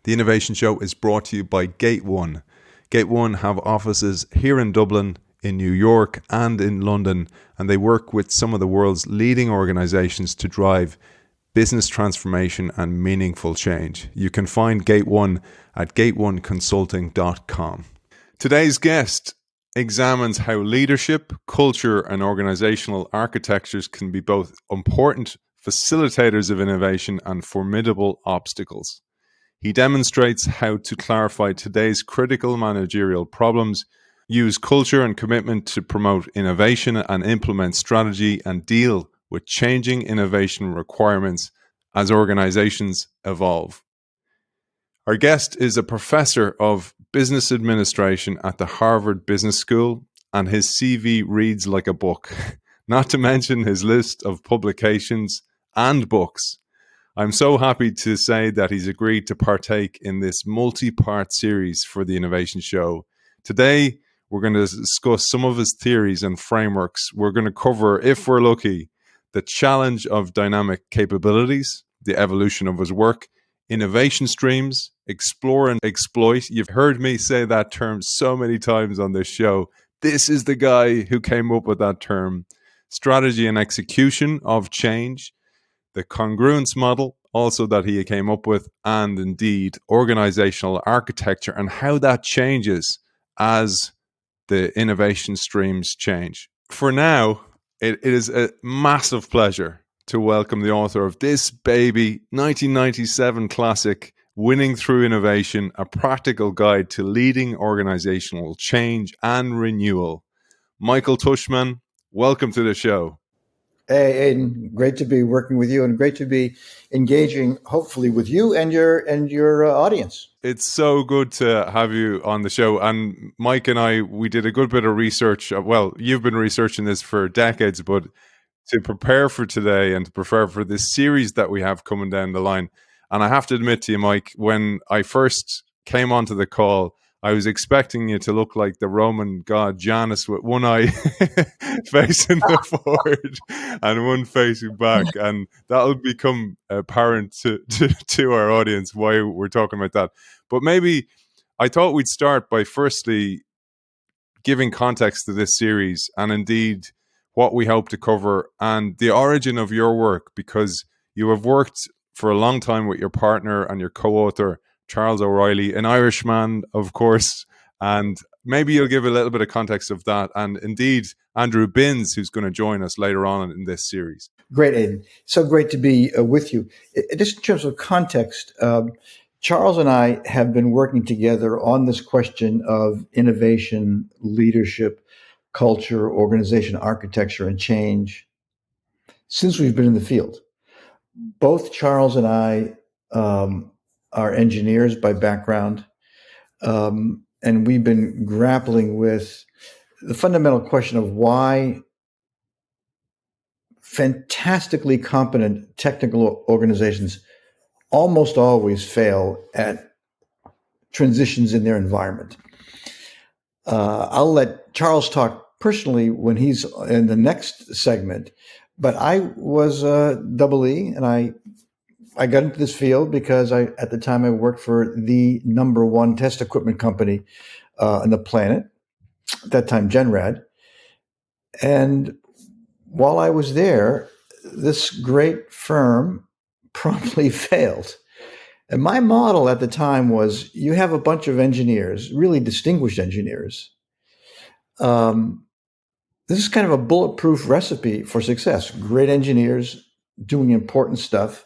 The Innovation Show is brought to you by Gate One. Gate One have offices here in Dublin, in New York, and in London, and they work with some of the world's leading organizations to drive business transformation and meaningful change. You can find Gate One at gateoneconsulting.com. Today's guest examines how leadership, culture, and organizational architectures can be both important facilitators of innovation and formidable obstacles. He demonstrates how to clarify today's critical managerial problems, use culture and commitment to promote innovation and implement strategy, and deal with changing innovation requirements as organizations evolve. Our guest is a professor of business administration at the Harvard Business School, and his CV reads like a book, not to mention his list of publications and books. I'm so happy to say that he's agreed to partake in this multi-part series for the Innovation Show. Today, we're going to discuss some of his theories and frameworks. We're going to cover, if we're lucky, the challenge of dynamic capabilities, the evolution of his work, innovation streams, explore and exploit. You've heard me say that term so many times on this show. This is the guy who came up with that term. Strategy and execution of change, the congruence model also that he came up with, and indeed organizational architecture and how that changes as the innovation streams change. For now, it is a massive pleasure to welcome the author of this baby 1997 classic, Winning Through Innovation, a practical guide to leading organizational change and renewal. Michael Tushman, welcome to the show. Hey, Aidan, great to be working with you and great to be engaging, hopefully, with you and your audience. It's so good to have you on the show. And Mike and I, we did a good bit of research. Well, you've been researching this for decades, but to prepare for today and to prepare for this series that we have coming down the line. And I have to admit to you, Mike, when I first came onto the call, I was expecting you to look like the Roman god Janus with one eye facing forward and one facing back. And that'll become apparent to our audience why we're talking about that. But maybe I thought we'd start by firstly giving context to this series and indeed what we hope to cover and the origin of your work, because you have worked for a long time with your partner and your co-author, Charles O'Reilly, an Irishman, of course, and maybe you'll give a little bit of context of that, and indeed Andrew Binns, who's going to join us later on in this series. Great, Aidan. So great to be with you. Just in terms of context, Charles and I have been working together on this question of innovation, leadership, culture, organization, architecture, and change since we've been in the field. Both Charles and I are engineers by background, and we've been grappling with the fundamental question of why fantastically competent technical organizations almost always fail at transitions in their environment. I'll let Charles talk personally when he's in the next segment, but I was double E, and I got into this field because at the time I worked for the number one test equipment company on the planet, at that time Genrad. And while I was there, this great firm promptly failed. And my model at the time was you have a bunch of engineers, really distinguished engineers. This is kind of a bulletproof recipe for success. Great engineers doing important stuff.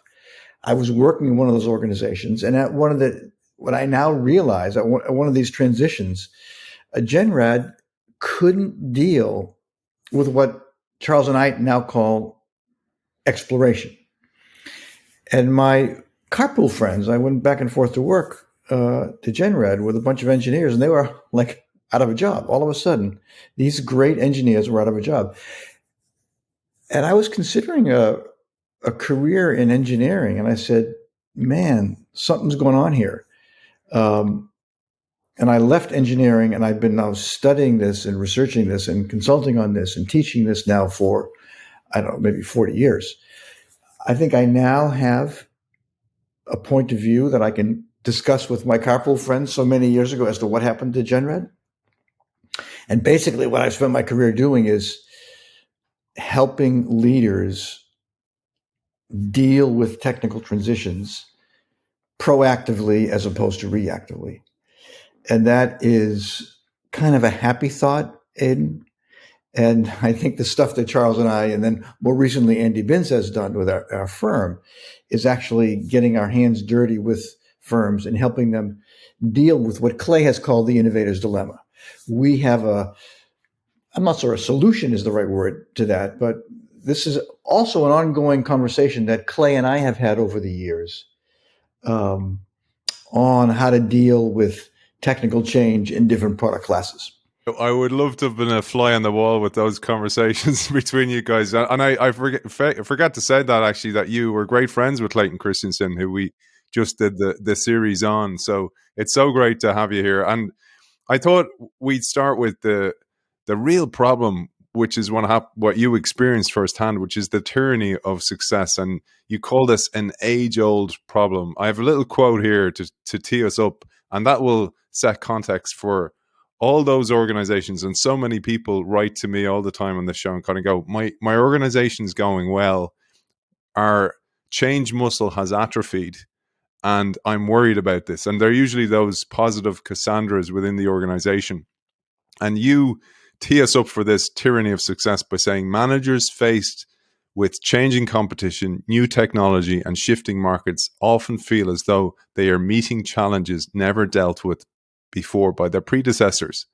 I was working in one of those organizations, and at what I now realize, at one of these transitions, Genrad couldn't deal with what Charles and I now call exploration. And my carpool friends, I went back and forth to work to Genrad with a bunch of engineers, and they were like out of a job. All of a sudden, these great engineers were out of a job. And I was considering a career in engineering, and I said, man, something's going on here. And I left engineering, and I've been now studying this and researching this and consulting on this and teaching this now for, I don't know, maybe 40 years. I think I now have a point of view that I can discussed with my carpool friends so many years ago as to what happened to Genred. And basically, what I spent my career doing is helping leaders deal with technical transitions proactively as opposed to reactively. And that is kind of a happy thought, Aidan. And I think the stuff that Charles and I, and then more recently Andy Binns has done with our firm, is actually getting our hands dirty with firms and helping them deal with what Clay has called the innovator's dilemma. We have I'm not sure a solution is the right word to that, but this is also an ongoing conversation that Clay and I have had over the years on how to deal with technical change in different product classes. I would love to have been a fly on the wall with those conversations between you guys. And I forgot to say that actually, that you were great friends with Clayton Christensen, who we just did the series on. So it's so great to have you here. And I thought we'd start with the real problem, which is what you experienced firsthand, which is the tyranny of success. And you call this an age-old problem. I have a little quote here to tee us up, and that will set context for all those organizations. And so many people write to me all the time on the show and kind of go, my organization's going well. Our change muscle has atrophied, and I'm worried about this. And they're usually those positive Cassandras within the organization. And you tee us up for this tyranny of success by saying managers faced with changing competition, new technology, and shifting markets often feel as though they are meeting challenges never dealt with before by their predecessors.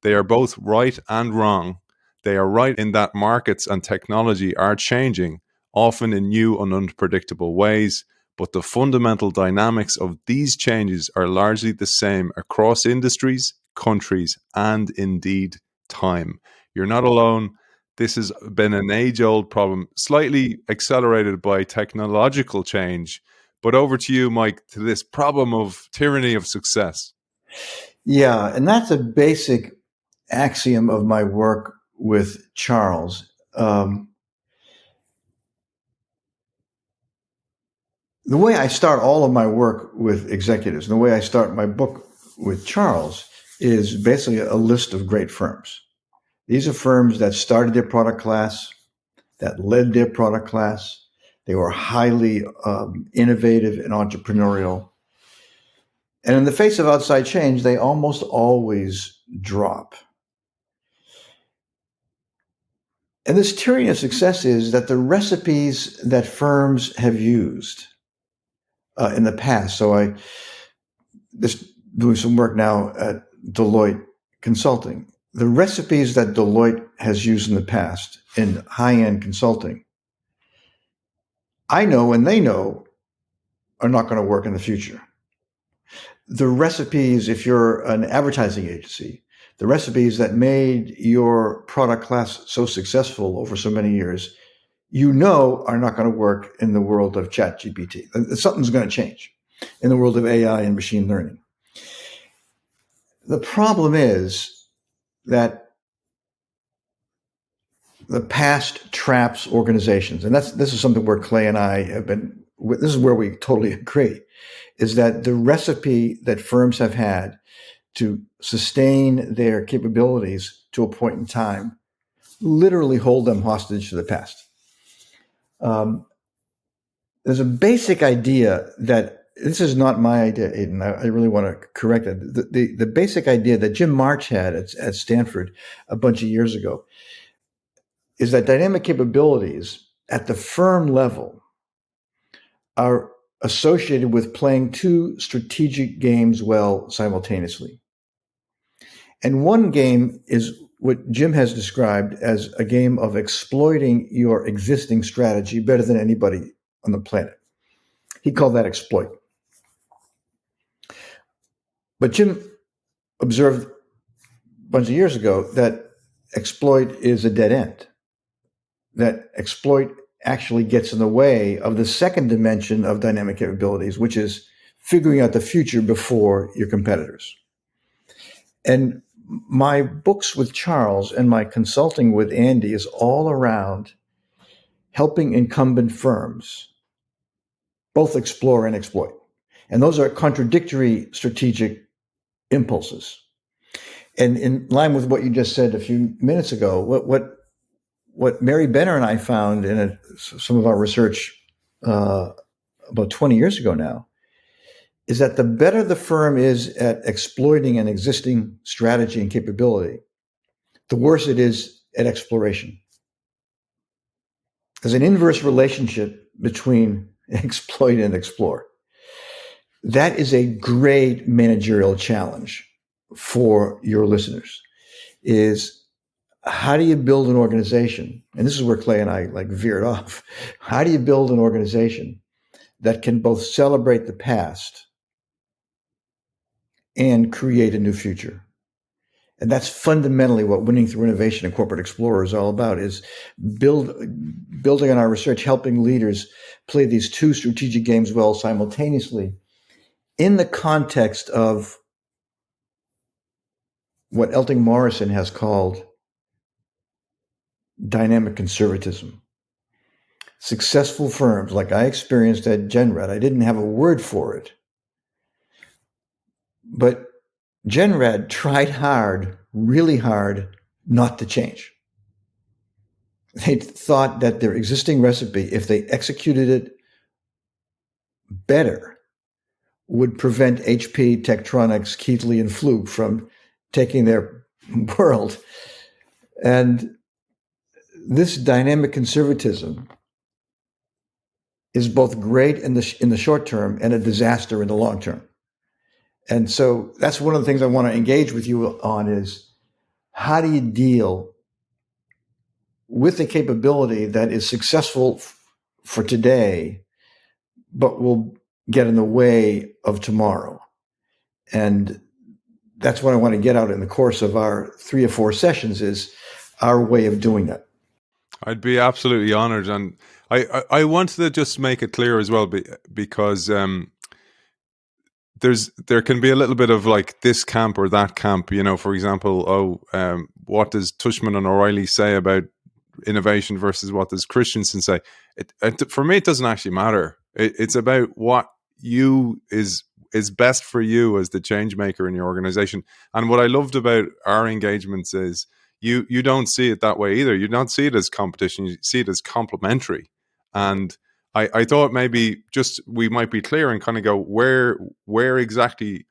They are both right and wrong. They are right in that markets and technology are changing, often in new and unpredictable ways, but the fundamental dynamics of these changes are largely the same across industries, countries, and indeed time. You're not alone. This has been an age-old problem, slightly accelerated by technological change. But over to you, Mike, to this problem of tyranny of success. Yeah, and that's a basic axiom of my work with Charles. The way I start all of my work with executives, and the way I start my book with Charles, is basically a list of great firms. These are firms that started their product class, that led their product class. They were highly innovative and entrepreneurial. And in the face of outside change, they almost always drop. And this tyranny of success is that the recipes that firms have used in the past. So I just doing some work now at Deloitte Consulting. The recipes that Deloitte has used in the past in high-end consulting, I know and they know are not going to work in the future. The recipes, if you're an advertising agency, the recipes that made your product class so successful over so many years, you know are not going to work in the world of ChatGPT. Something's going to change in the world of AI and machine learning. The problem is that the past traps organizations, and this is something where Clay and I have been, this is where we totally agree, is that the recipe that firms have had to sustain their capabilities to a point in time literally hold them hostage to the past. There's a basic idea that, this is not my idea, Aidan. I really want to correct it. The basic idea that Jim March had at Stanford a bunch of years ago is that dynamic capabilities at the firm level are associated with playing two strategic games well simultaneously. And one game is what Jim has described as a game of exploiting your existing strategy better than anybody on the planet. He called that exploit. But Jim observed a bunch of years ago that exploit is a dead end, that exploit actually gets in the way of the second dimension of dynamic capabilities, which is figuring out the future before your competitors. And my books with Charles and my consulting with Andy is all around helping incumbent firms both explore and exploit. And those are contradictory strategic impulses. And in line with what you just said a few minutes ago, what Mary Benner and I found in some of our research about 20 years ago now is that the better the firm is at exploiting an existing strategy and capability, the worse it is at exploration. There's an inverse relationship between exploit and explore. That is a great managerial challenge for your listeners, is how do you build an organization? And this is where Clay and I veered off. How do you build an organization that can both celebrate the past and create a new future? And that's fundamentally what Winning Through Innovation and Corporate Explorer is all about, is building on our research, helping leaders play these two strategic games well simultaneously in the context of what Elton Morrison has called dynamic conservatism. Successful firms, like I experienced at Genrad, I didn't have a word for it, but Genrad tried hard, really hard, not to change. They thought that their existing recipe, if they executed it better, would prevent HP, Tektronix, Keithley, and Fluke from taking their world. And this dynamic conservatism is both great in the short term and a disaster in the long term. And so that's one of the things I want to engage with you on, is how do you deal with a capability that is successful for today, but will get in the way of tomorrow? And that's what I want to get out in the course of our 3 or 4 sessions, is our way of doing that. I'd be absolutely honored. And I wanted to just make it clear as well, because there can be a little bit of like this camp or that camp, for example, what does Tushman and O'Reilly say about innovation versus what does Christensen say? For me, it doesn't actually matter. It's about what is best for you as the change maker in your organization. And what I loved about our engagements is you don't see it that way either. You don't see it as competition. You see it as complementary. And I thought maybe just we might be clear and kind of go where exactly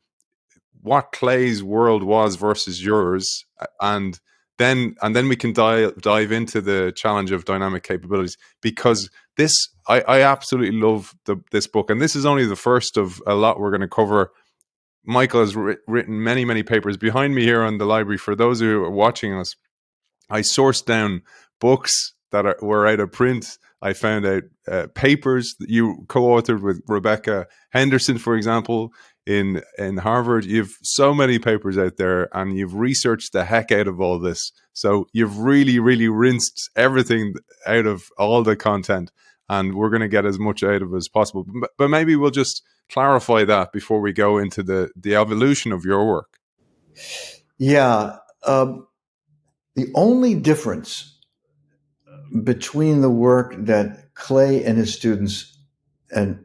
what Clay's world was versus yours, and then we can dive into the challenge of dynamic capabilities, because I absolutely love this book, and this is only the first of a lot we're going to cover. Michael has written many papers behind me here on the library. For those who are watching us, I sourced down books that were out of print. I found out papers that you co-authored with Rebecca Henderson, for example, in Harvard. You've so many papers out there, and you've researched the heck out of all this. So you've really rinsed everything out of all the content, and we're going to get as much out of it as possible. But maybe we'll just clarify that before we go into the evolution of your work. Yeah. The only difference between the work that Clay and his students and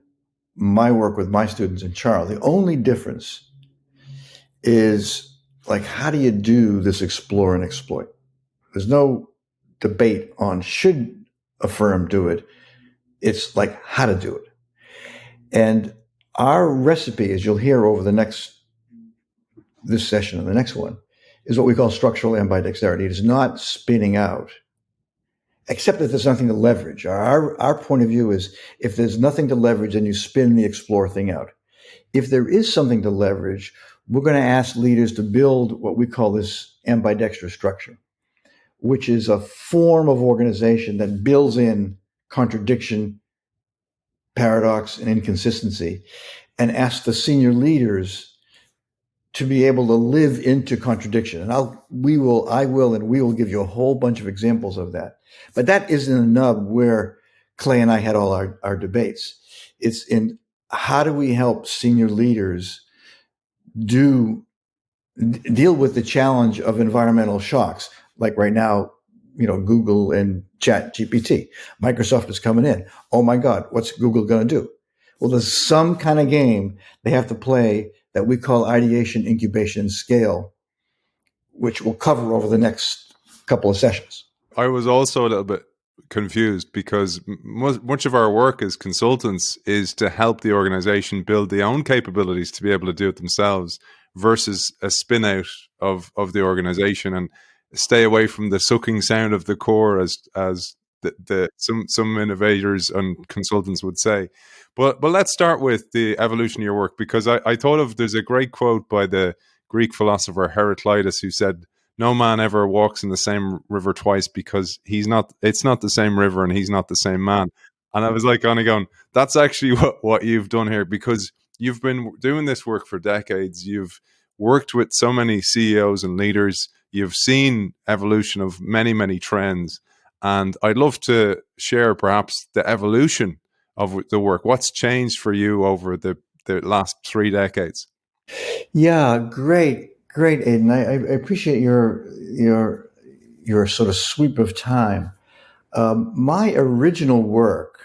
my work with my students and Charles, the only difference is like, how do you do this explore and exploit? There's no debate on should a firm do it. It's like how to do it. And our recipe, as you'll hear over this session and the next one, is what we call structural ambidexterity. It is not spinning out, except that there's nothing to leverage. Our point of view is, if there's nothing to leverage, then you spin the explore thing out. If there is something to leverage, we're going to ask leaders to build what we call this ambidextrous structure, which is a form of organization that builds in contradiction, paradox, and inconsistency, and asks the senior leaders to be able to live into contradiction. And I will give you a whole bunch of examples of that. But that isn't a nub where Clay and I had all our debates. It's in how do we help senior leaders deal with the challenge of environmental shocks, like right now, Google and Chat GPT. Microsoft is coming in. Oh my God, what's Google going to do? Well, there's some kind of game they have to play that we call ideation, incubation, and scale, which we'll cover over the next couple of sessions. I was also a little bit confused because much of our work as consultants is to help the organization build their own capabilities to be able to do it themselves versus a spin out of the organization, and stay away from the sucking sound of the core, as some innovators and consultants would say. But let's start with the evolution of your work, because I thought of, there's a great quote by the Greek philosopher Heraclitus, who said, no man ever walks in the same river twice, because it's not the same river and he's not the same man. And I was like kind of going, that's actually what you've done here, because you've been doing this work for decades. You've worked with so many CEOs and leaders. You've seen evolution of many, many trends. And I'd love to share perhaps the evolution of the work. What's changed for you over the last 3 decades? Yeah, great, Aidan. I appreciate your sort of sweep of time. My original work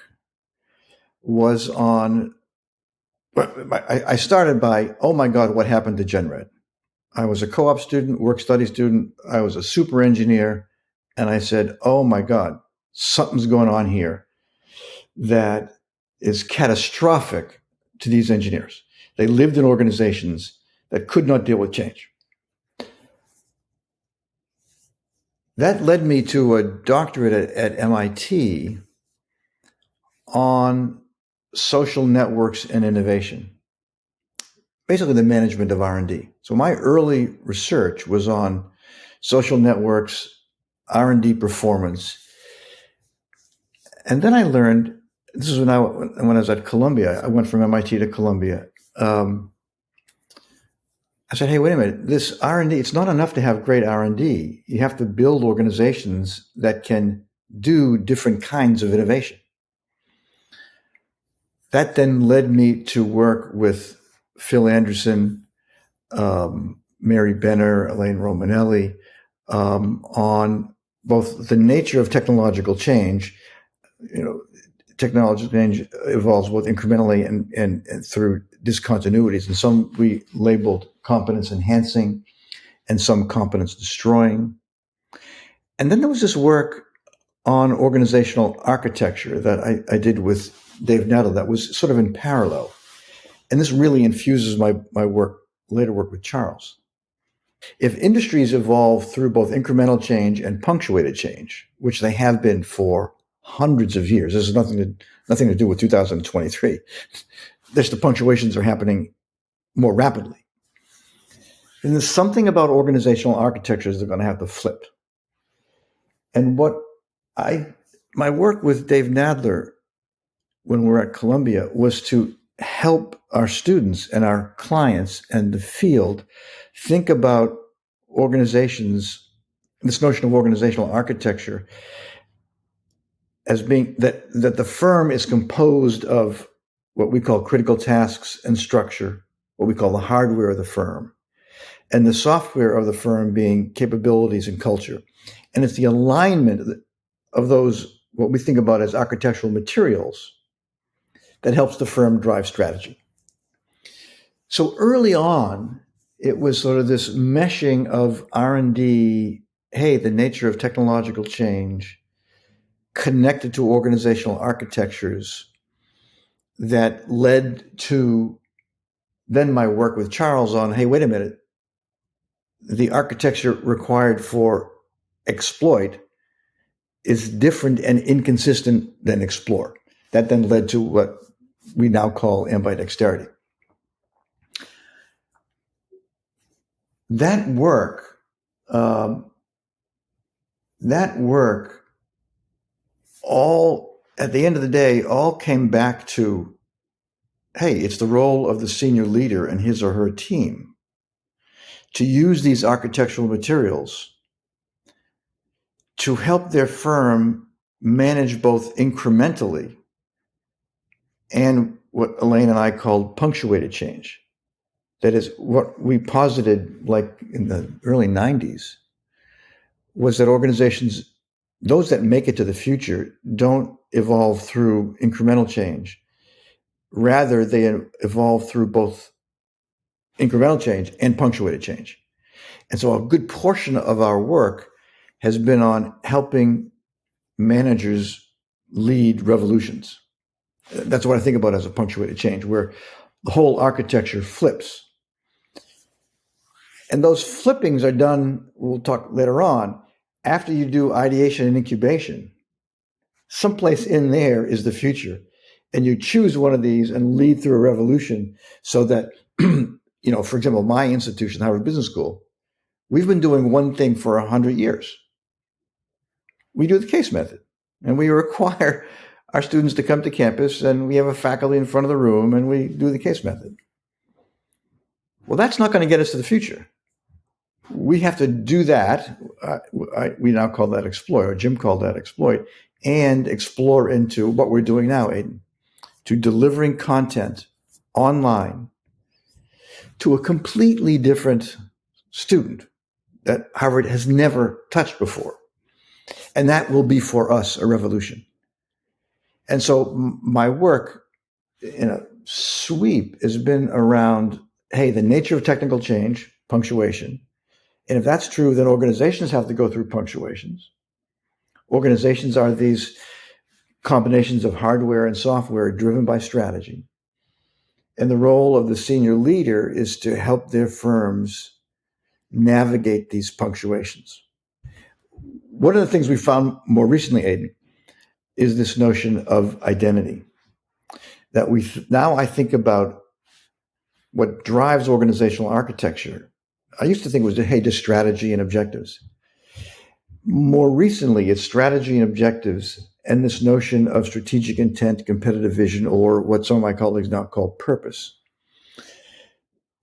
was on. I started by, oh my God, what happened to Genred? I was a co-op student, work study student. I was a super engineer, and I said, oh my God, something's going on here that is catastrophic to these engineers. They lived in organizations that could not deal with change. That led me to a doctorate at MIT on social networks and innovation, basically the management of R&D. So my early research was on social networks, R&D performance. And then I learned, this is when I was at Columbia. I went from MIT to Columbia. I said, hey, wait a minute, this R&D, it's not enough to have great R&D. You have to build organizations that can do different kinds of innovation. That then led me to work with Phil Anderson, Mary Benner, Elaine Romanelli, on both the nature of technological change. Technological change evolves both incrementally and through discontinuities. And some we labeled competence enhancing and some competence destroying. And then there was this work on organizational architecture that I did with Dave Nadler that was sort of in parallel. And this really infuses my later work with Charles. If industries evolve through both incremental change and punctuated change, which they have been for hundreds of years, this has nothing to do with 2023. The punctuations are happening more rapidly. And there's something about organizational architectures that are going to have to flip. And my work with Dave Nadler when we're at Columbia was to help our students and our clients and the field think about organizations, this notion of organizational architecture, as being that the firm is composed of what we call critical tasks and structure, what we call the hardware of the firm, and the software of the firm being capabilities and culture. And it's the alignment of those, what we think about as architectural materials, that helps the firm drive strategy. So early on, it was sort of this meshing of R&D, hey, the nature of technological change, connected to organizational architectures, that led to then my work with Charles on, hey, wait a minute, the architecture required for exploit is different and inconsistent than explore. That then led to what we now call ambidexterity. That work all, at the end of the day, all came back to, hey, it's the role of the senior leader and his or her team to use these architectural materials to help their firm manage both incrementally and what Elaine and I called punctuated change. That is, what we posited, like in the early 90s, was that organizations, those that make it to the future, don't evolve through incremental change. Rather, they evolve through both incremental change and punctuated change. And so a good portion of our work has been on helping managers lead revolutions. That's what I think about as a punctuated change, where the whole architecture flips. And those flippings are done, we'll talk later on, after you do ideation and incubation. Someplace in there is the future. And you choose one of these and lead through a revolution so that, for example, my institution, Harvard Business School, we've been doing one thing for 100 years. We do the case method, and we require our students to come to campus, and we have a faculty in front of the room, and we do the case method. Well, that's not going to get us to the future. We have to do that. We now call that exploit, or Jim called that exploit, and explore into what we're doing now, Aidan, to delivering content online to a completely different student that Harvard has never touched before. And that will be for us a revolution. And so my work in a sweep has been around, hey, the nature of technical change, punctuation. And if that's true, then organizations have to go through punctuations. Organizations are these combinations of hardware and software driven by strategy. And the role of the senior leader is to help their firms navigate these punctuations. One of the things we found more recently, Aidan, is this notion of identity. That now I think about what drives organizational architecture. I used to think it was, hey, just strategy and objectives. More recently, it's strategy and objectives and this notion of strategic intent, competitive vision, or what some of my colleagues now call purpose.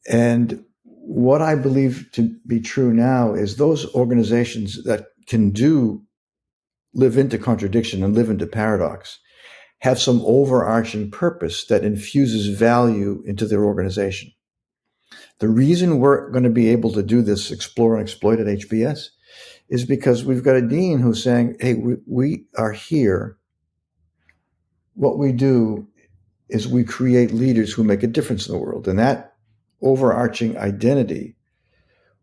And what I believe to be true now is those organizations that can live into contradiction and live into paradox have some overarching purpose that infuses value into their organization. The reason we're going to be able to do this explore and exploit at HBS is because we've got a dean who's saying, hey, we are here. What we do is we create leaders who make a difference in the world. And that overarching identity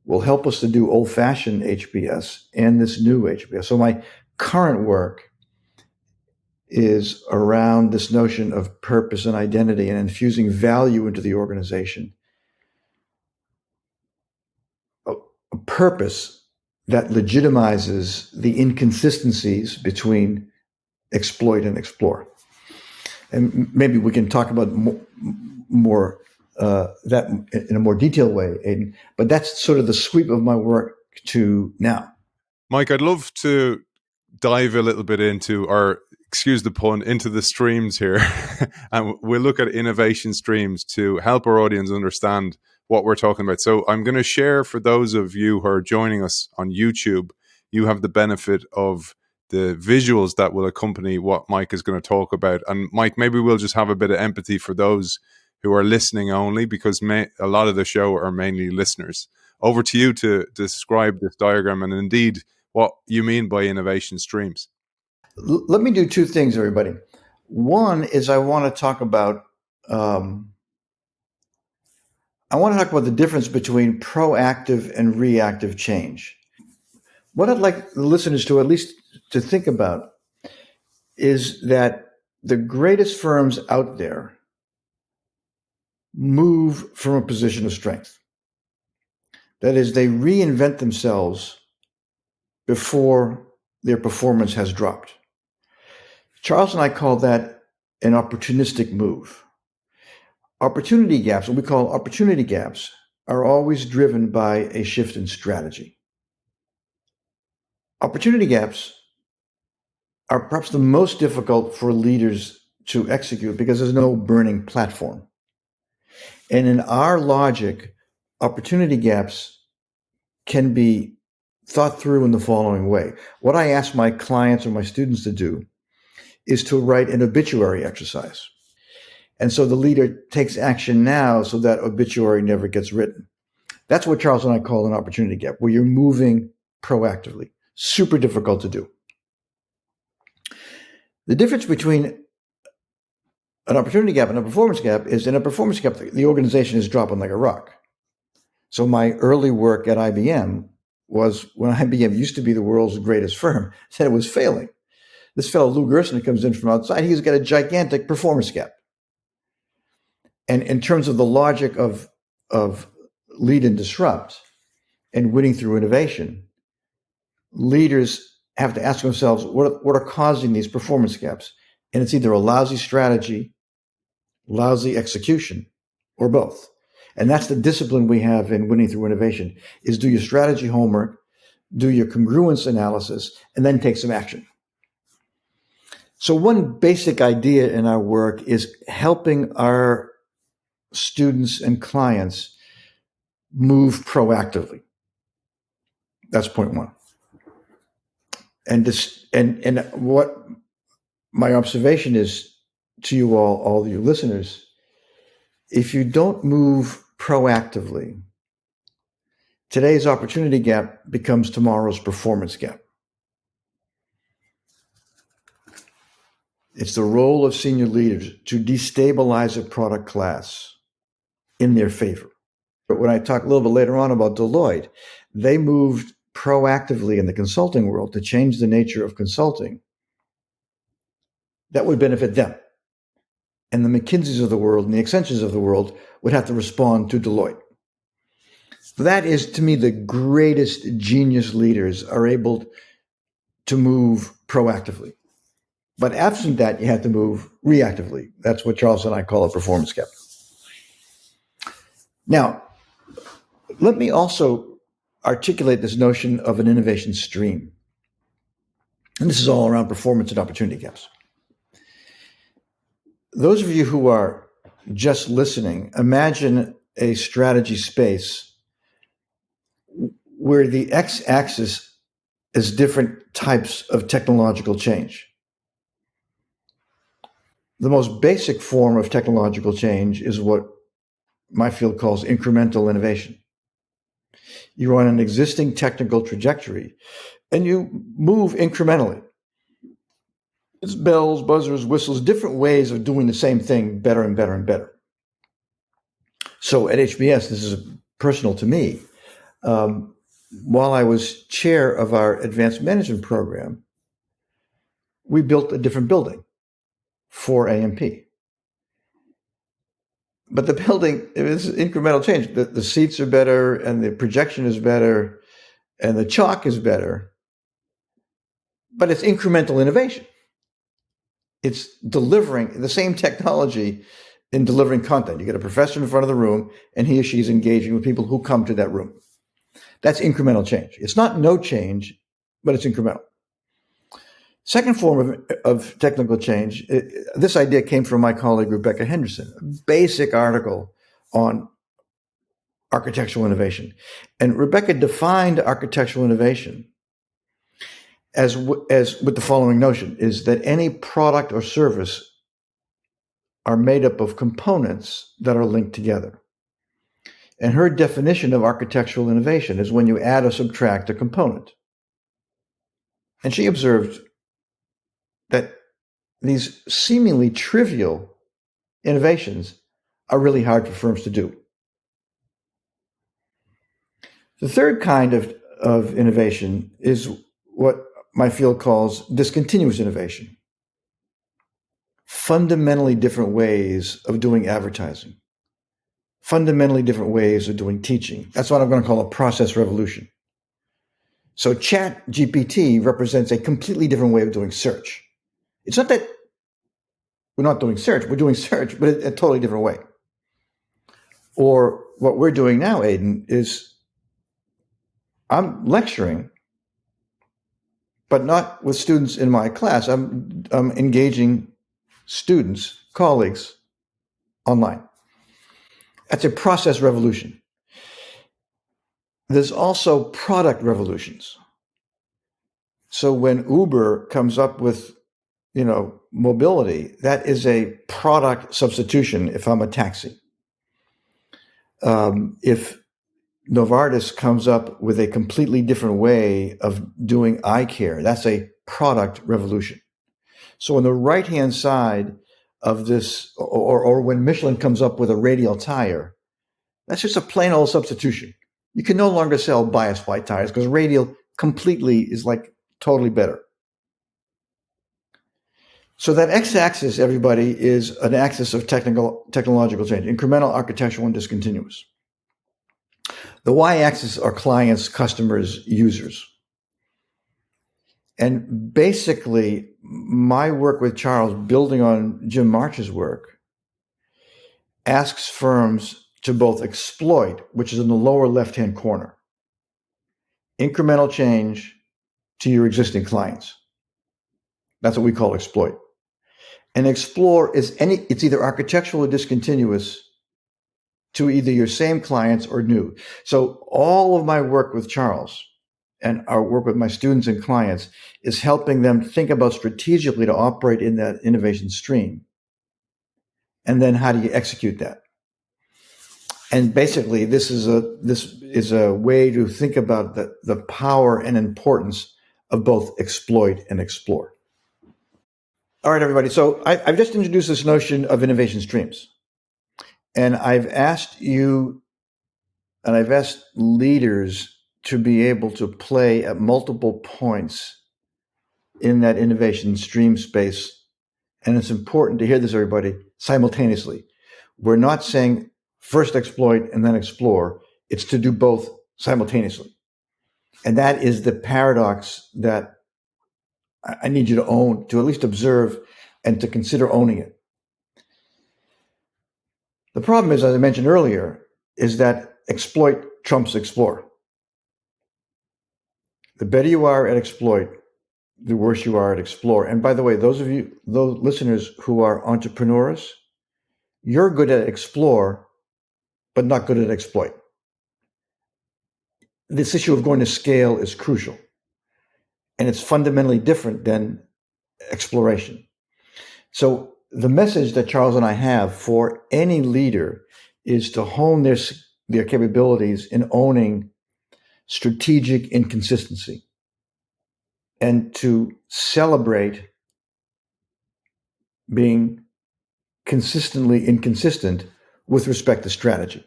will help us to do old-fashioned HBS and this new HBS. So my current work is around this notion of purpose and identity and infusing value into the organization. A purpose that legitimizes the inconsistencies between exploit and explore. And maybe we can talk about more that in a more detailed way, Aidan. But that's sort of the sweep of my work to now. Mike, I'd love to dive a little bit into, or excuse the pun, into the streams here. And we'll look at innovation streams to help our audience understand what we're talking about. So I'm going to share, for those of you who are joining us on YouTube, you have the benefit of the visuals that will accompany what Mike is going to talk about. And Mike, maybe we'll just have a bit of empathy for those who are listening only, because a lot of the show are mainly listeners. Over to you to describe this diagram and indeed what you mean by innovation streams. Let me do two things, everybody. One is I want to talk about the difference between proactive and reactive change. What I'd like the listeners to at least to think about is that the greatest firms out there move from a position of strength. That is, they reinvent themselves before their performance has dropped. Charles and I call that an opportunistic move. Opportunity gaps, what we call opportunity gaps, are always driven by a shift in strategy. Opportunity gaps are perhaps the most difficult for leaders to execute because there's no burning platform. And in our logic, opportunity gaps can be thought through in the following way. What I ask my clients or my students to do is to write an obituary exercise. And so the leader takes action now so that obituary never gets written. That's what Charles and I call an opportunity gap, where you're moving proactively. Super difficult to do. The difference between An opportunity gap and a performance gap is, in a performance gap, the organization is dropping like a rock. So my early work at IBM was when IBM used to be the world's greatest firm, said it was failing. This fellow, Lou Gerson, comes in from outside. He's got a gigantic performance gap. And in terms of the logic of lead and disrupt and winning through innovation, leaders have to ask themselves, what are causing these performance gaps? And it's either a lousy strategy, lousy execution, or both. And that's the discipline we have in winning through innovation, is do your strategy homework, do your congruence analysis, and then take some action. So one basic idea in our work is helping our students and clients move proactively. That's point one. And what my observation is to you all you listeners, if you don't move proactively, today's opportunity gap becomes tomorrow's performance gap. It's the role of senior leaders to destabilize a product class in their favor. But when I talk a little bit later on about Deloitte, they moved proactively in the consulting world to change the nature of consulting. That would benefit them. And the McKinseys of the world and the Accentures of the world would have to respond to Deloitte. That is, to me, the greatest genius leaders are able to move proactively. But absent that, you have to move reactively. That's what Charles and I call a performance gap. Now, let me also articulate this notion of an innovation stream. And this is all around performance and opportunity gaps. Those of you who are just listening, imagine a strategy space where the x-axis is different types of technological change. The most basic form of technological change is what my field calls incremental innovation. You're on an existing technical trajectory and you move incrementally. It's bells, buzzers, whistles, different ways of doing the same thing better and better and better. So at HBS, this is personal to me. While I was chair of our advanced management program, we built a different building for AMP. But the building, it was incremental change. The seats are better and the projection is better and the chalk is better. But it's incremental innovation. It's delivering the same technology in delivering content. You get a professor in front of the room and he or she is engaging with people who come to that room. That's incremental change. It's not no change, but it's incremental. Second form of technical change, this idea came from my colleague, Rebecca Henderson, a basic article on architectural innovation. And Rebecca defined architectural innovation as with the following notion, is that any product or service are made up of components that are linked together. And her definition of architectural innovation is when you add or subtract a component. And she observed that these seemingly trivial innovations are really hard for firms to do. The third kind of innovation is what my field calls discontinuous innovation. Fundamentally different ways of doing advertising. Fundamentally different ways of doing teaching. That's what I'm going to call a process revolution. So ChatGPT represents a completely different way of doing search. It's not that we're not doing search, we're doing search, but in a totally different way. Or what we're doing now, Aidan, is I'm lecturing, but not with students in my class. I'm engaging students, colleagues, online. That's a process revolution. There's also product revolutions. So when Uber comes up with mobility, that is a product substitution if I'm a taxi. If Novartis comes up with a completely different way of doing eye care, that's a product revolution. So on the right-hand side of this, or when Michelin comes up with a radial tire, that's just a plain old substitution. You can no longer sell bias white tires because radial completely is like totally better. So that x-axis, everybody, is an axis of technological change, incremental, architectural, and discontinuous. The y-axis are clients, customers, users. And basically, my work with Charles, building on Jim March's work, asks firms to both exploit, which is in the lower left-hand corner, incremental change to your existing clients. That's what we call exploit. And explore is it's either architectural or discontinuous to either your same clients or new. So all of my work with Charles and our work with my students and clients is helping them think about strategically to operate in that innovation stream. And then how do you execute that? And basically, this is a way to think about the power and importance of both exploit and explore. All right, everybody. So I've just introduced this notion of innovation streams. And I've asked you, and I've asked leaders to be able to play at multiple points in that innovation stream space. And it's important to hear this, everybody, simultaneously. We're not saying first exploit and then explore. It's to do both simultaneously. And that is the paradox that I need you to own, to at least observe and to consider owning it. The problem is, as I mentioned earlier, is that exploit trumps explore. The better you are at exploit, the worse you are at explore. And by the way, those listeners who are entrepreneurs, you're good at explore, but not good at exploit. This issue of going to scale is crucial. And it's fundamentally different than exploration. So the message that Charles and I have for any leader is to hone their capabilities in owning strategic inconsistency and to celebrate being consistently inconsistent with respect to strategy.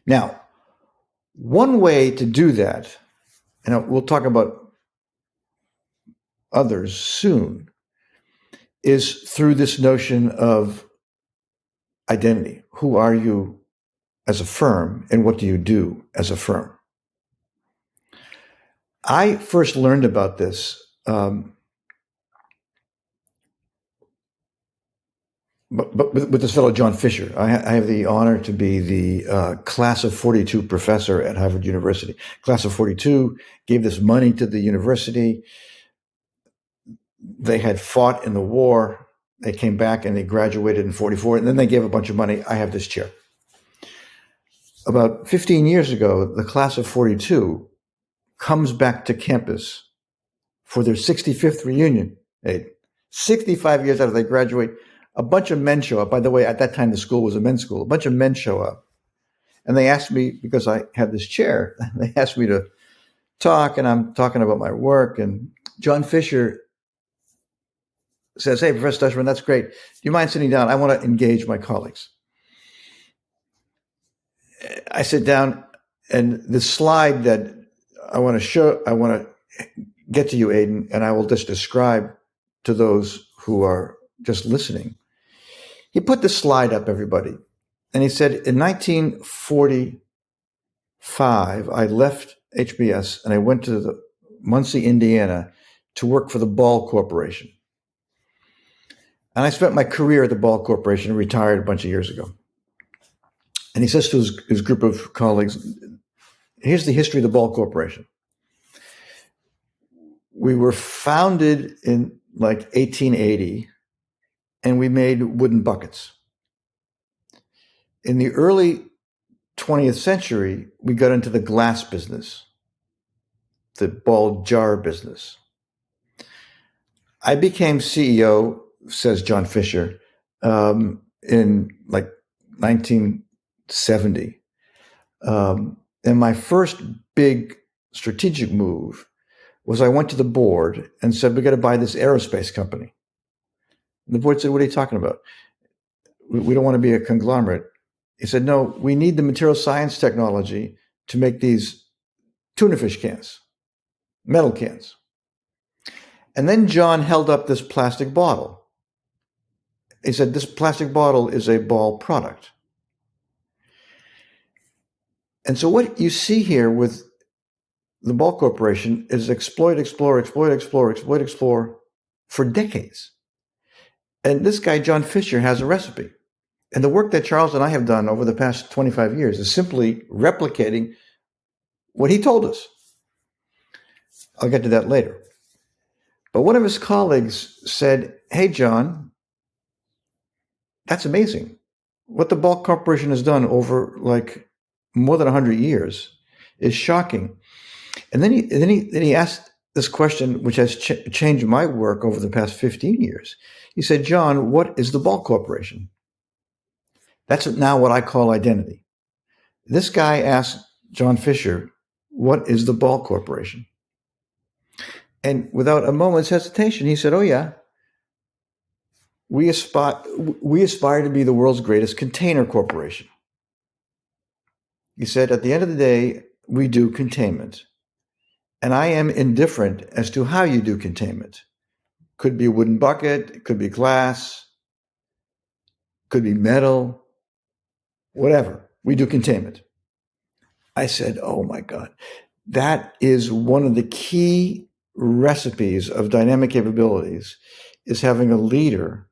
Now, one way to do that, and we'll talk about others soon, is through this notion of identity. Who are you as a firm, and what do you do as a firm? I first learned about this but with this fellow, John Fisher. I have the honor to be the class of 42 professor at Harvard University. Class of 42 gave this money to the university. They had fought in the war. They came back and they graduated in 44, and then they gave a bunch of money. I have this chair. About 15 years ago, the class of 42 comes back to campus for their 65th reunion. 65 years after they graduate, a bunch of men show up. By the way, at that time, the school was a men's school. A bunch of men show up. And they asked me, because I have this chair, they asked me to talk, and I'm talking about my work. And John Fisher says, "Hey, Professor Tushman, that's great. Do you mind sitting down? I want to engage my colleagues." I sit down, and the slide that I want to get to you, Aidan, and I will just describe to those who are just listening. He put this slide up, everybody, and he said, in 1945, I left HBS and I went to Muncie, Indiana, to work for the Ball Corporation. And I spent my career at the Ball Corporation and retired a bunch of years ago. And he says to his group of colleagues, here's the history of the Ball Corporation. We were founded in like 1880, and we made wooden buckets. In the early 20th century, we got into the glass business, the Ball jar business. I became CEO, says John Fisher, in like 1970. And my first big strategic move was I went to the board and said, we got to buy this aerospace company. The board said, what are you talking about? We don't want to be a conglomerate. He said, no, we need the material science technology to make these tuna fish cans, metal cans. And then John held up this plastic bottle. He said, this plastic bottle is a Ball product. And so what you see here with the Ball Corporation is exploit, explore for decades. And this guy, John Fisher, has a recipe. And the work that Charles and I have done over the past 25 years is simply replicating what he told us. I'll get to that later. But one of his colleagues said, hey, John, that's amazing. What the Ball Corporation has done over like more than 100 years is shocking. And then he asked this question, which has changed my work over the past 15 years. He said, John, what is the Ball Corporation? That's now what I call identity. This guy asked John Fisher, what is the Ball Corporation? And without a moment's hesitation, he said, oh, yeah, we aspire to be the world's greatest container corporation. He said, at the end of the day, we do containment. And I am indifferent as to how you do containment. Could be a wooden bucket, it could be glass, could be metal, whatever. We do containment. I said, oh my God, that is one of the key recipes of dynamic capabilities, is having a leader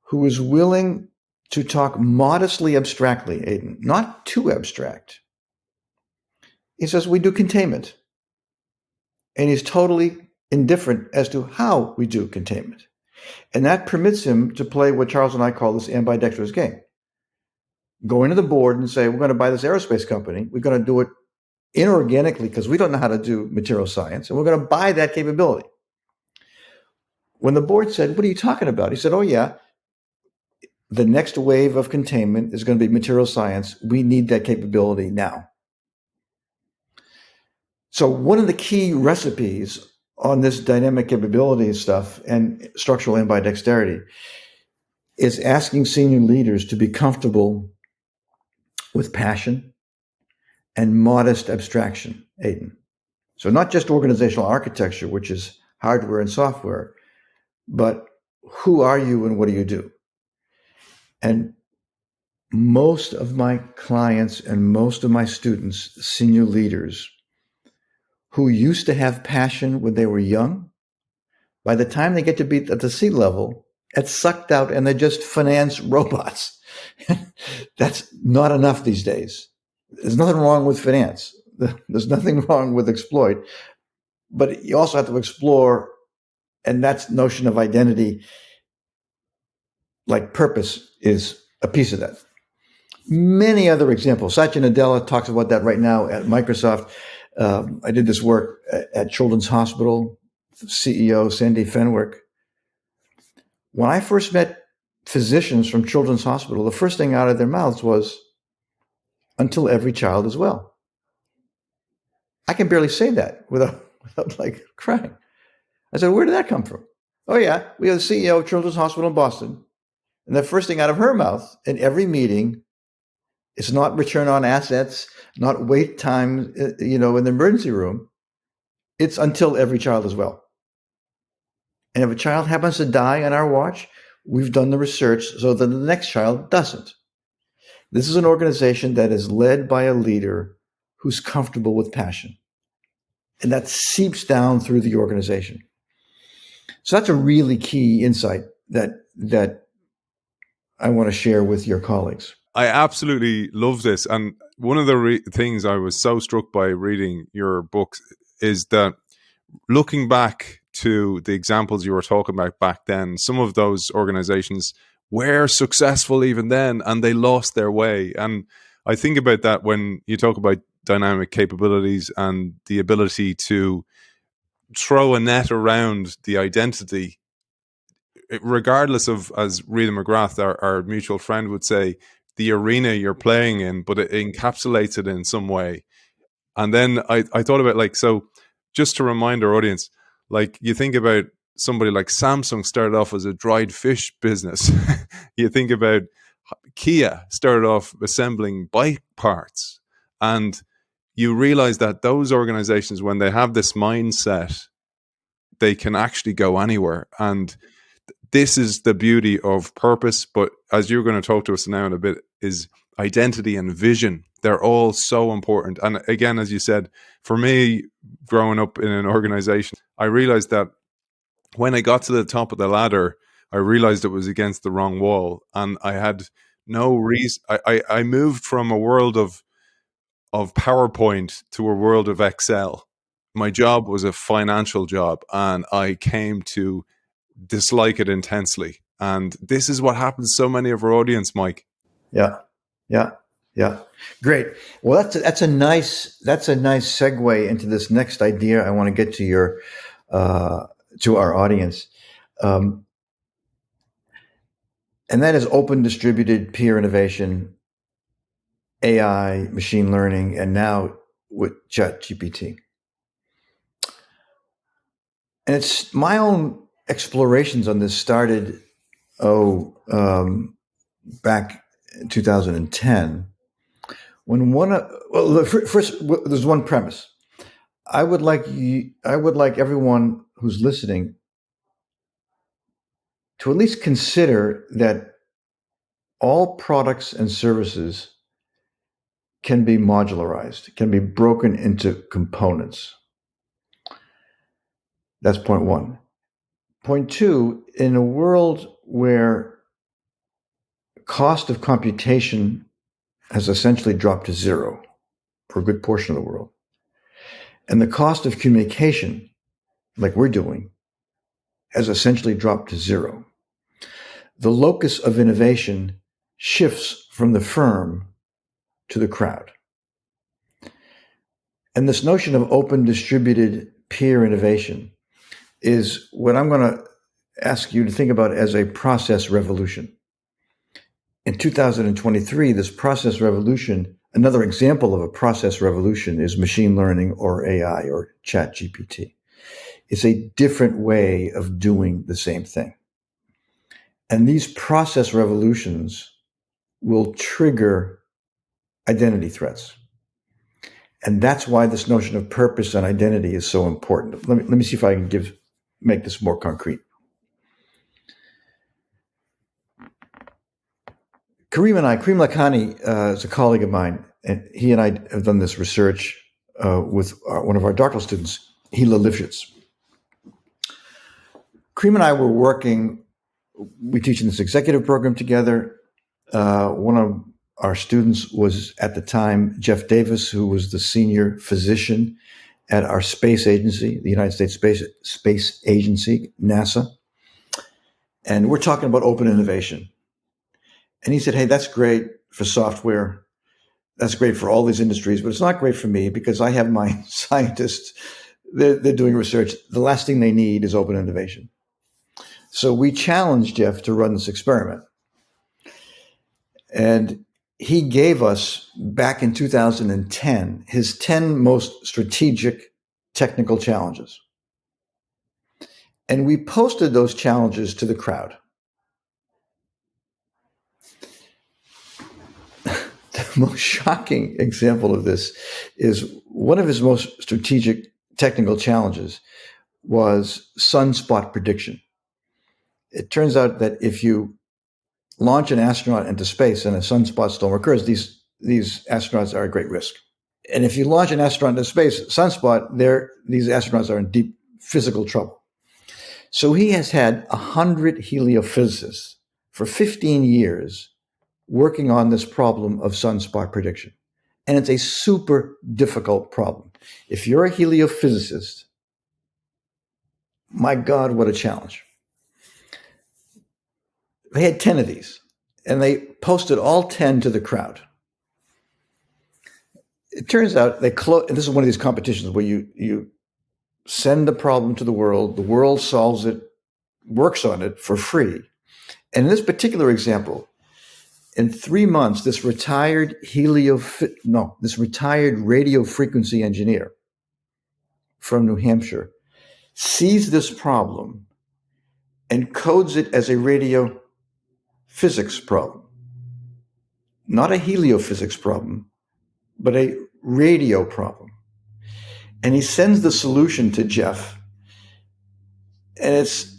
who is willing to talk modestly abstractly, Aidan, not too abstract. He says, we do containment. And he's totally indifferent as to how we do containment. And that permits him to play what Charles and I call this ambidextrous game. Go into the board and say, we're going to buy this aerospace company. We're going to do it inorganically because we don't know how to do material science, and we're going to buy that capability. When the board said, what are you talking about? He said, oh, yeah, the next wave of containment is going to be material science. We need that capability now. So one of the key recipes on this dynamic capability stuff and structural ambidexterity is asking senior leaders to be comfortable with passion and modest abstraction, Aidan. So not just organizational architecture, which is hardware and software, but who are you and what do you do? And most of my clients and most of my students, senior leaders, who used to have passion when they were young, by the time they get to be at the C level, it's sucked out and they're just finance robots. That's not enough these days. There's nothing wrong with finance. There's nothing wrong with exploit. But you also have to explore, and that notion of identity, like purpose, is a piece of that. Many other examples. Satya Nadella talks about that right now at Microsoft. I did this work at Children's Hospital, CEO Sandy Fenwick. When I first met physicians from Children's Hospital, the first thing out of their mouths was, until every child is well. I can barely say that without like crying. I said, where did that come from? Oh yeah, we have the CEO of Children's Hospital in Boston. And the first thing out of her mouth in every meeting is not return on assets, not wait time, in the emergency room. It's until every child is well. And if a child happens to die on our watch, we've done the research so that the next child doesn't. This is an organization that is led by a leader who's comfortable with passion. And that seeps down through the organization. So that's a really key insight that I want to share with your colleagues. I absolutely love this. And one of the things I was so struck by reading your books is that looking back to the examples you were talking about back then, some of those organizations were successful even then, and they lost their way. And I think about that when you talk about dynamic capabilities and the ability to throw a net around the identity, regardless of, as Rita McGrath, our mutual friend, would say, the arena you're playing in, but it encapsulates it in some way. And then I thought about, so just to remind our audience, you think about somebody like Samsung started off as a dried fish business. You think about Kia started off assembling bike parts, and you realize that those organizations, when they have this mindset, they can actually go anywhere. And this is the beauty of purpose. But as you're going to talk to us now in a bit, is identity and vision. They're all so important. And again, as you said, for me, growing up in an organization, I realized that when I got to the top of the ladder, I realized it was against the wrong wall. And I had no reason. I moved from a world of PowerPoint to a world of Excel. My job was a financial job, and I came to dislike it intensely. And this is what happens to so many of our audience, Mike. Yeah, yeah, yeah. Great. Well, that's a nice segue into this next idea. I want to get to your to our audience, and that is open distributed peer innovation, AI, machine learning, and now with ChatGPT. And it's my own explorations on this started back in 2010 when first there's one premise. I would like everyone who's listening to at least consider that all products and services can be modularized, can be broken into components. That's point one. Point two, in a world where cost of computation has essentially dropped to zero for a good portion of the world, and the cost of communication, like we're doing, has essentially dropped to zero, the locus of innovation shifts from the firm to the crowd. And this notion of open distributed peer innovation is what I'm going to ask you to think about as a process revolution. In 2023, this process revolution, another example of a process revolution is machine learning or AI or ChatGPT. It's a different way of doing the same thing. And these process revolutions will trigger identity threats. And that's why this notion of purpose and identity is so important. Let me see if I can make this more concrete. Kareem Lakhani is a colleague of mine, and he and I have done this research with one of our doctoral students, Hila Lifshitz. Kareem and I were working, we teach in this executive program together. One of our students was at the time Jeff Davis, who was the senior physician at our space agency, the United States Space Agency, NASA. And we're talking about open innovation. And he said, hey, that's great for software. That's great for all these industries, but it's not great for me because I have my scientists, they're doing research. The last thing they need is open innovation. So we challenged Jeff to run this experiment. And he gave us, back in 2010, his 10 most strategic technical challenges. And we posted those challenges to the crowd. The most shocking example of this is one of his most strategic technical challenges was sunspot prediction. It turns out that if you launch an astronaut into space and a sunspot storm occurs, these astronauts are at great risk. And if you launch an astronaut into space, sunspot, these astronauts are in deep physical trouble. So he has had 100 heliophysicists for 15 years working on this problem of sunspot prediction. And it's a super difficult problem. If you're a heliophysicist, my God, what a challenge. They had 10 of these, and they posted all 10 to the crowd. It turns out and this is one of these competitions where you send the problem to the world solves it, works on it for free. And in this particular example, in 3 months, this retired radio frequency engineer from New Hampshire sees this problem and codes it as a radio physics problem. Not a heliophysics problem, but a radio problem. And he sends the solution to Jeff, and it's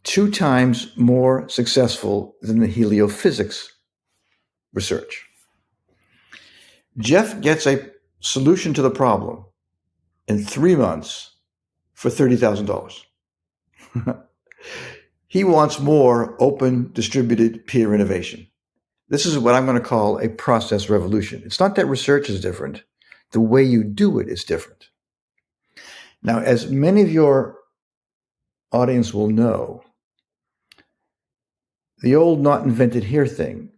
2 times more successful than the heliophysics research. Jeff gets a solution to the problem in 3 months for $30,000. He wants more open, distributed peer innovation. This is what I'm going to call a process revolution. It's not that research is different. The way you do it is different. Now, as many of your audience will know, the old not invented here thing,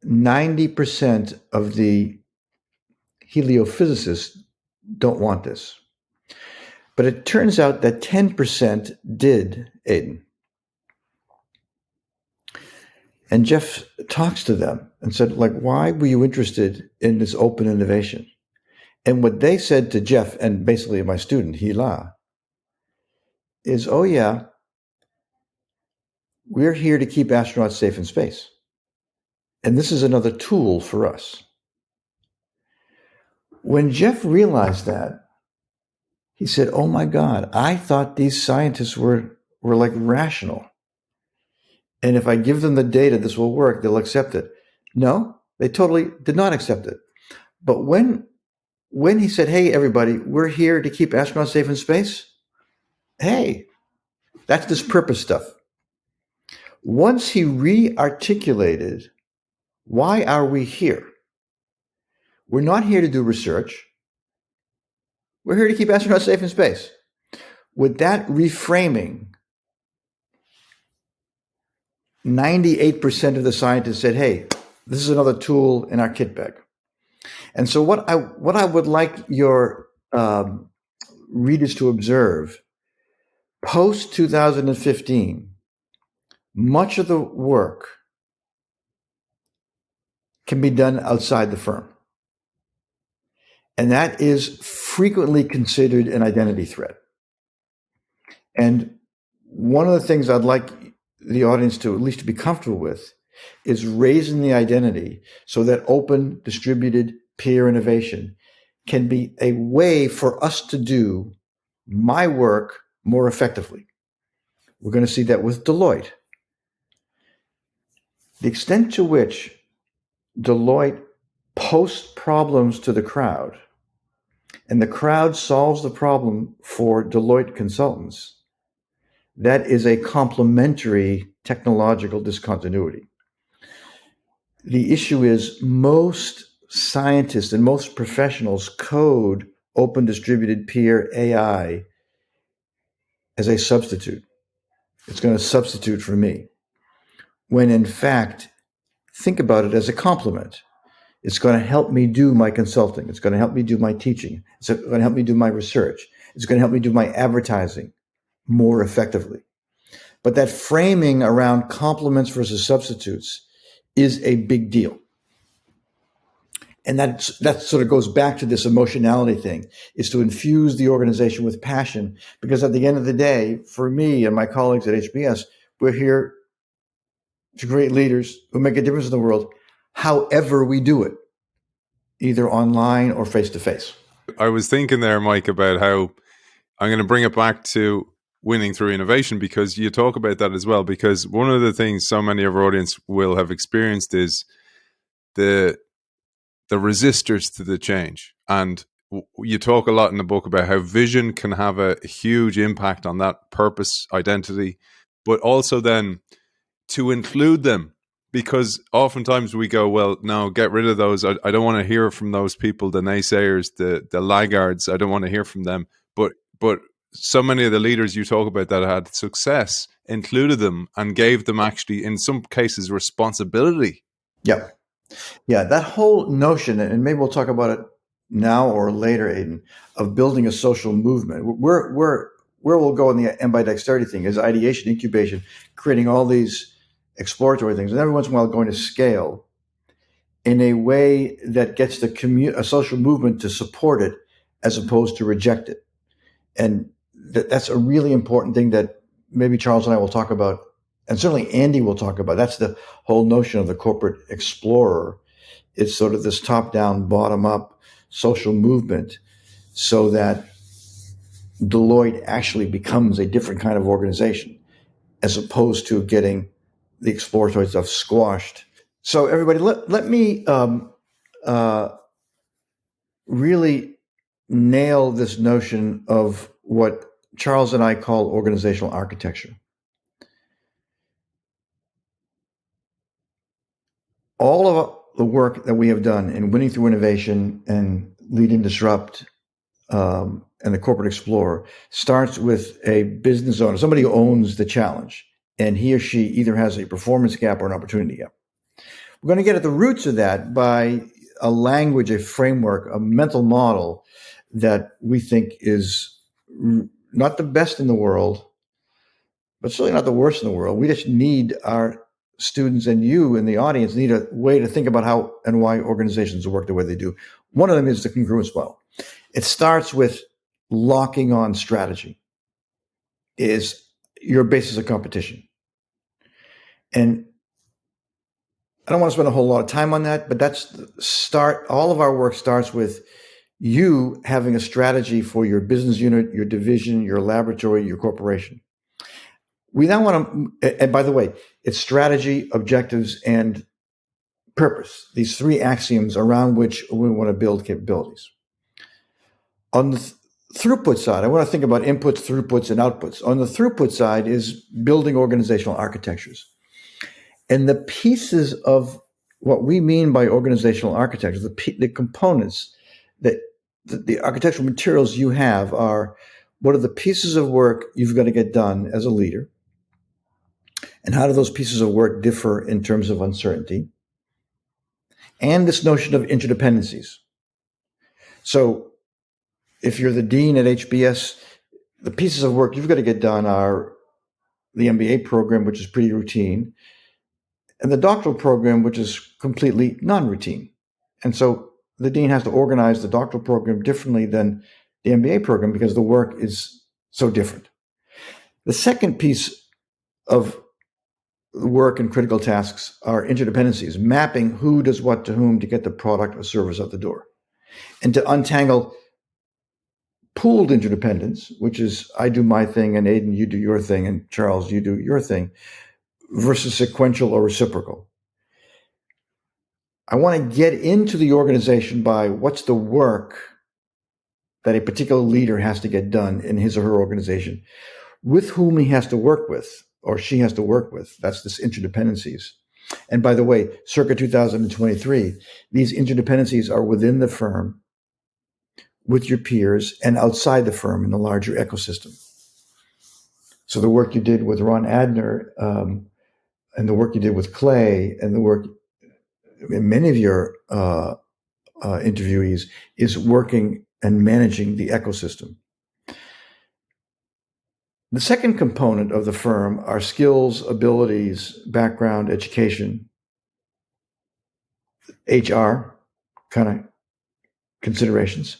90% of the heliophysicists don't want this. But it turns out that 10% did, Aidan. And Jeff talks to them and said, like, why were you interested in this open innovation? And what they said to Jeff, and basically my student, Hila, is, oh yeah, we're here to keep astronauts safe in space. And this is another tool for us. When Jeff realized that, he said, oh my God, I thought these scientists were like rational. And if I give them the data, this will work, they'll accept it. No, they totally did not accept it. But when he said, hey, everybody, we're here to keep astronauts safe in space, hey, that's this purpose stuff. Once he re-articulated, why are we here? We're not here to do research. We're here to keep astronauts safe in space. With that reframing, 98% of the scientists said, hey, this is another tool in our kit bag. And so what I would like your readers to observe, post 2015, much of the work can be done outside the firm. And that is frequently considered an identity threat. And one of the things I'd like the audience to at least be comfortable with is raising the identity so that open, distributed peer innovation can be a way for us to do my work more effectively. We're going to see that with Deloitte. The extent to which Deloitte posts problems to the crowd and the crowd solves the problem for Deloitte consultants, that is a complementary technological discontinuity. The issue is most scientists and most professionals code open distributed peer AI as a substitute. It's going to substitute for me. When in fact, think about it as a complement. It's going to help me do my consulting. It's going to help me do my teaching. It's going to help me do my research. It's going to help me do my advertising more effectively. But that framing around complements versus substitutes is a big deal. And that sort of goes back to this emotionality thing, is to infuse the organization with passion. Because at the end of the day, for me and my colleagues at HBS, we're here to create leaders who make a difference in the world, however we do it, either online or face-to-face. I was thinking there, Mike, about how I'm going to bring it back to winning through innovation, because you talk about that as well. Because one of the things so many of our audience will have experienced is the resistors to the change. And you talk a lot in the book about how vision can have a huge impact on that purpose, identity, but also then to include them, because oftentimes we go, well, no, get rid of those. I don't want to hear from those people, the naysayers, the laggards. I don't want to hear from them. But so many of the leaders you talk about that had success included them and gave them actually, in some cases, responsibility. Yeah. Yeah, that whole notion, and maybe we'll talk about it now or later, Aidan, of building a social movement. Where we'll go in the ambidexterity thing is ideation, incubation, creating all these exploratory things, and every once in a while going to scale in a way that gets a social movement to support it as opposed to reject it. And that's a really important thing that maybe Charles and I will talk about, and certainly Andy will talk about, that's the whole notion of the corporate explorer. It's sort of this top-down, bottom-up social movement so that Deloitte actually becomes a different kind of organization as opposed to getting the exploratory stuff squashed. So everybody, let me really nail this notion of what Charles and I call organizational architecture. All of the work that we have done in Winning Through Innovation and Lead and Disrupt and the Corporate Explorer starts with a business owner, somebody who owns the challenge, and he or she either has a performance gap or an opportunity gap. We're going to get at the roots of that by a language, a framework, a mental model that we think is not the best in the world, but certainly not the worst in the world. We just need our students and you in the audience need a way to think about how and why organizations work the way they do. One of them is the congruence model. It starts with locking on strategy is your basis of competition. And I don't want to spend a whole lot of time on that, but that's the start. All of our work starts with you having a strategy for your business unit, your division, your laboratory, your corporation. We now want to, and by the way, it's strategy, objectives, and purpose, these three axioms around which we want to build capabilities. On the throughput side, I want to think about inputs, throughputs, and outputs. On the throughput side is building organizational architectures. And the pieces of what we mean by organizational architecture, the components, that the architectural materials you have are what are the pieces of work you've got to get done as a leader, and how do those pieces of work differ in terms of uncertainty, and this notion of interdependencies. So if you're the dean at HBS, the pieces of work you've got to get done are the MBA program, which is pretty routine, and the doctoral program, which is completely non-routine. And so the dean has to organize the doctoral program differently than the MBA program because the work is so different. The second piece of work and critical tasks are interdependencies, mapping who does what to whom to get the product or service out the door. And to untangle pooled interdependence, which is I do my thing and Aidan, you do your thing, and Charles, you do your thing, versus sequential or reciprocal. I want to get into the organization by what's the work that a particular leader has to get done in his or her organization, with whom he has to work with, or she has to work with. That's this interdependencies. And by the way, circa 2023, these interdependencies are within the firm, with your peers, and outside the firm in the larger ecosystem. So the work you did with Ron Adner, and the work you did with Clay, and the work many of your interviewees is working and managing the ecosystem. The second component of the firm are skills, abilities, background, education, HR kind of considerations.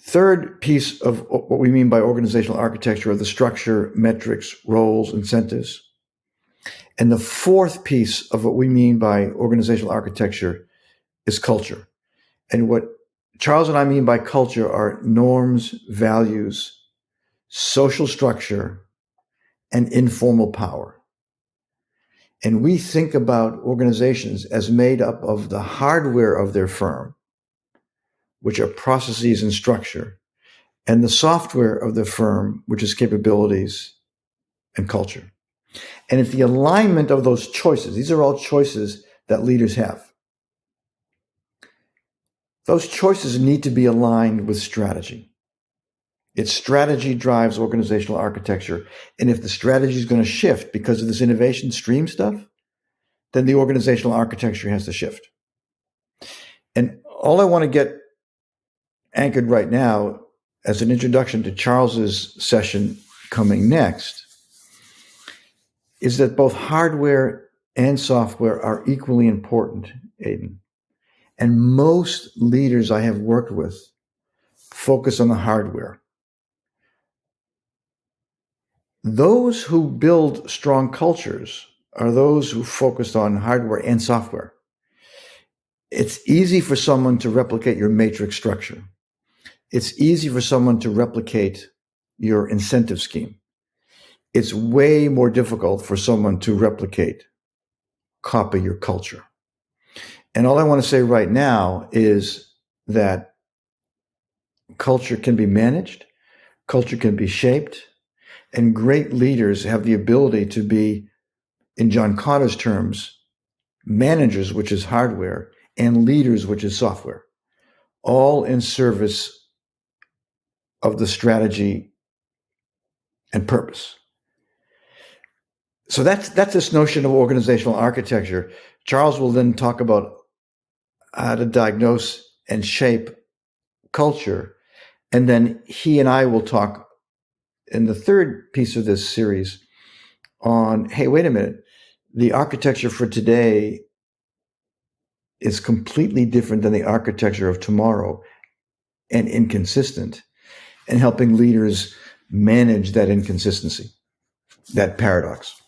Third piece of what we mean by organizational architecture are the structure, metrics, roles, incentives. And the fourth piece of what we mean by organizational architecture is culture. And what Charles and I mean by culture are norms, values, social structure, and informal power. And we think about organizations as made up of the hardware of their firm, which are processes and structure, and the software of the firm, which is capabilities and culture. And it's the alignment of those choices. These are all choices that leaders have. Those choices need to be aligned with strategy. Its strategy drives organizational architecture. And if the strategy is going to shift because of this innovation stream stuff, then the organizational architecture has to shift. And all I want to get anchored right now as an introduction to Charles's session coming next is that both hardware and software are equally important, Aidan. And most leaders I have worked with focus on the hardware. Those who build strong cultures are those who focus on hardware and software. It's easy for someone to replicate your matrix structure. It's easy for someone to replicate your incentive scheme. It's way more difficult for someone to copy your culture. And all I want to say right now is that culture can be managed, culture can be shaped, and great leaders have the ability to be, in John Cotter's terms, managers, which is hardware, and leaders, which is software, all in service of the strategy and purpose. So that's this notion of organizational architecture. Charles will then talk about how to diagnose and shape culture. And then he and I will talk in the third piece of this series on, hey, wait a minute, the architecture for today is completely different than the architecture of tomorrow and inconsistent, and helping leaders manage that inconsistency, that paradox.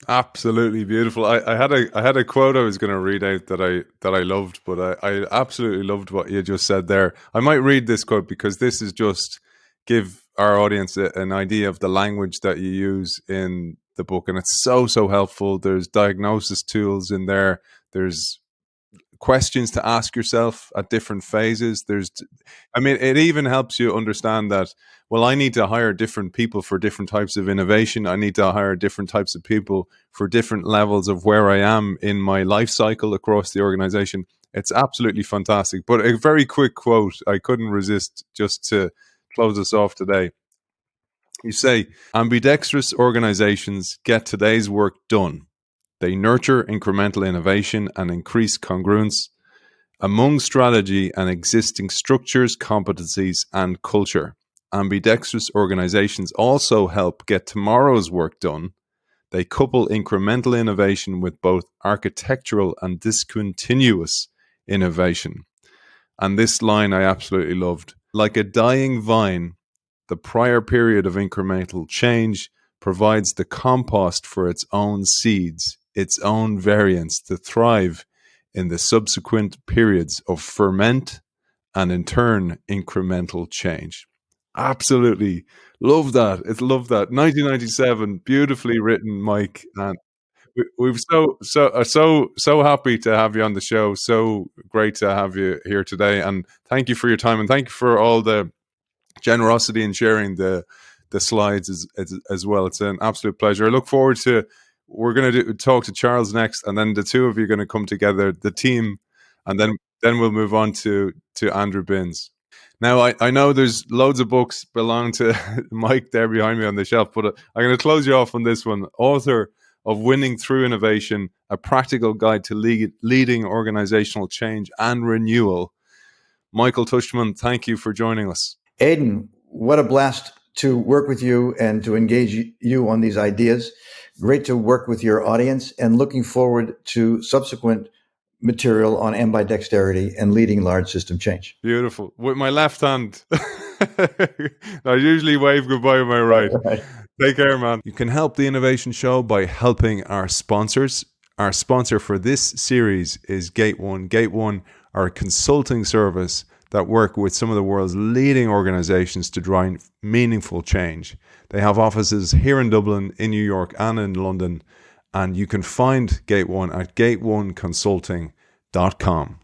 Absolutely beautiful. I had a quote I was going to read out that I loved, but I absolutely loved what you just said there. I might read this quote because this is just give our audience an idea of the language that you use in the book, and it's so helpful. There's diagnosis tools in there. There's questions to ask yourself at different phases. It even helps you understand that, well, I need to hire different people for different types of innovation. I need to hire different types of people for different levels of where I am in my life cycle across the organization. It's absolutely fantastic. But a very quick quote, I couldn't resist just to close us off today. You say, ambidextrous organizations get today's work done. They nurture incremental innovation and increase congruence among strategy and existing structures, competencies, and culture. Ambidextrous organizations also help get tomorrow's work done. They couple incremental innovation with both architectural and discontinuous innovation. And this line I absolutely loved. Like a dying vine, the prior period of incremental change provides the compost for its own seeds, its own variants to thrive in the subsequent periods of ferment and in turn incremental change. Absolutely love that. It's love that. 1997, beautifully written, Mike. And we've so happy to have you on the show. So great to have you here today. And thank you for your time, and thank you for all the generosity in sharing the slides as well. It's an absolute pleasure. I look forward to, we're going to talk to Charles next, and then the two of you are going to come together, the team, and then we'll move on to Andrew Binns. Now, I know there's loads of books belong to Mike there behind me on the shelf, but I'm going to close you off on this one. Author of Winning Through Innovation, A Practical Guide to Leading Organizational Change and Renewal. Michael Tushman, thank you for joining us. Aidan, what a blast to work with you and to engage you on these ideas. Great to work with your audience, and looking forward to subsequent material on ambidexterity and leading large system change. Beautiful. With my left hand. I usually wave goodbye with my right. Right. Take care, man. You can help the Innovation Show by helping our sponsors. Our sponsor for this series is Gate One. Gate One are a consulting service that work with some of the world's leading organizations to drive meaningful change. They have offices here in Dublin, in New York, and in London. And you can find Gate One at gateoneconsulting.com.